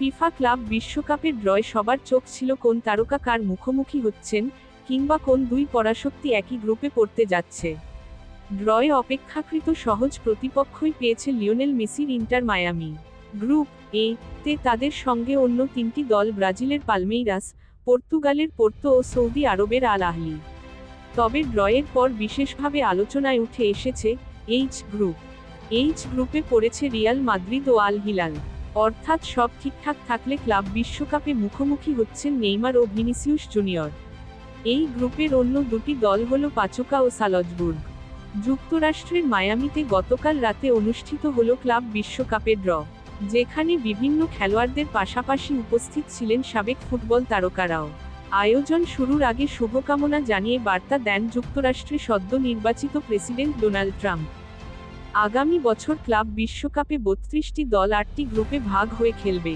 FIFA club বিশ্বকাপের ড্রয়ে সবার চোখ ছিল কোন তারকা কার মুখোমুখি হচ্ছেন, কিংবা কোন দুই পরাশক্তি একই গ্রুপে পড়তে যাচ্ছে। ড্রয়ে অপেক্ষাকৃত সহজ প্রতিপক্ষই পেয়েছে লিওনেল মেসির ইন্টার মায়ামি। গ্রুপ এ তে তাদের সঙ্গে অন্য তিনটি দল ব্রাজিলের পালমেইরাস, পর্তুগালের পোর্তো ও সৌদি আরবের আল আহলি। তবে ড্রয়ের পর বিশেষভাবে আলোচনায় উঠে এসেছে এইচ গ্রুপ। এইচ গ্রুপে পড়েছে রিয়াল মাদ্রিদ ও আল হিলাল। অর্থাৎ সব ঠিকঠাক থাকলে ক্লাব বিশ্বকাপে মুখোমুখি হচ্ছেন নেইমার ও ভিনিসিয়াস জুনিয়র। এই গ্রুপের অন্য দুটি দল হল পাচোকা ও সালজবুর্গ। যুক্তরাষ্ট্রের মায়ামিতে গতকাল রাতে অনুষ্ঠিত হল ক্লাব বিশ্বকাপের ড্র, যেখানে বিভিন্ন খেলোয়াড়দের পাশাপাশি উপস্থিত ছিলেন সাবেক ফুটবল তারকারাও। আয়োজন শুরুর আগে শুভকামনা জানিয়ে বার্তা দেন যুক্তরাষ্ট্রে সদ্য নির্বাচিত প্রেসিডেন্ট ডোনাল্ড ট্রাম্প। আগামী বছর ক্লাব বিশ্বকাপে 32টি দল 8টি গ্রুপে ভাগ হয়ে খেলবে।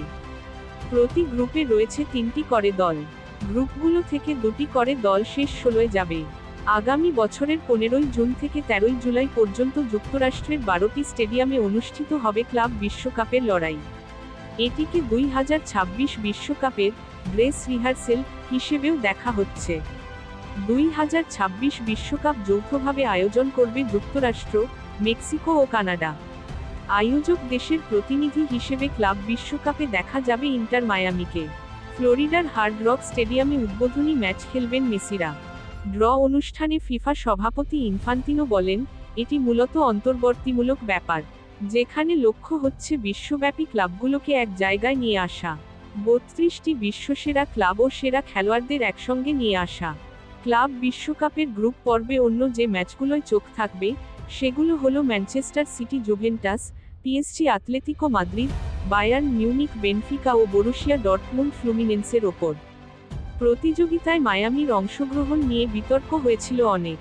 প্রতি গ্রুপে রয়েছে 3টি করে দল। গ্রুপগুলো থেকে 2টি করে দল শেষ 16-এ যাবে। আগামী বছরের 15 জুন থেকে 13 জুলাই পর্যন্ত যুক্তরাষ্ট্রের 12টি স্টেডিয়ামে অনুষ্ঠিত হবে ক্লাব বিশ্বকাপের লড়াই। এটিকে 2026 বিশ্বকাপের ড্রেস রিহার্সেল হিসেবেও দেখা হচ্ছে। 2026 বিশ্বকাপ যৌথভাবে আয়োজন করবে যুক্তরাষ্ট্র, মেক্সিকো ও কানাডা। আয়োজক দেশের প্রতিনিধি হিসেবে ক্লাব বিশ্বকাপে দেখা যাবে ইন্টার মায়ামিকে। ফ্লোরিডার হার্ড রক স্টেডিয়ামে উদ্বোধনী ম্যাচ খেলবেন মেসিরা। ড্র অনুষ্ঠানে ফিফা সভাপতি ইনফান্তিনো বলেন, এটি মূলত অন্তর্বর্তীমূলক ব্যাপার, যেখানে লক্ষ্য হচ্ছে বিশ্বব্যাপী ক্লাবগুলোকে এক জায়গায় নিয়ে আসা। 32টি বিশ্বসেরা ক্লাব ও সেরা খেলোয়াড়দের একসঙ্গে নিয়ে আসা। ক্লাব বিশ্বকাপের গ্রুপ পর্বে অন্য যে ম্যাচগুলোয় চোখ থাকবে, সেগুলো হলো Manchester City Juventus, PSG Atletico Madrid, Bayern Munich Benfica ও বরুসিয়া ডর্টমুন্ড ফ্লুমিনেন্সের ওপর। প্রতিযোগিতায় মায়ামির অংশগ্রহণ নিয়ে বিতর্ক হয়েছিল অনেক।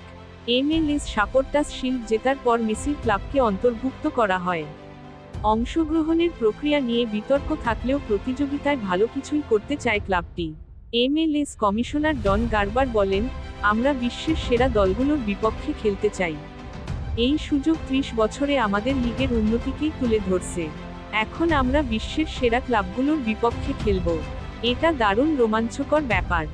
MLS সাপোর্টার্স শিল্ড জেতার পর মেসির ক্লাবকে অন্তর্ভুক্ত করা হয়। অংশগ্রহণের প্রক্রিয়া নিয়ে বিতর্ক থাকলেও প্রতিযোগিতায় ভালো কিছুই করতে চায় ক্লাবটি। MLS কমিশনার ডন গার্বার বলেন, আমরা বিশ্বের সেরা দলগুলোর বিপক্ষে খেলতে চাই। এই সুযোগ 30 বছরে আমাদের লিগের উন্নতিকেই তুলে ধরছে। এখন আমরা বিশ্বের সেরা ক্লাবগুলোর বিপক্ষে খেলব। এটা দারুণ রোমাঞ্চকর ব্যাপার।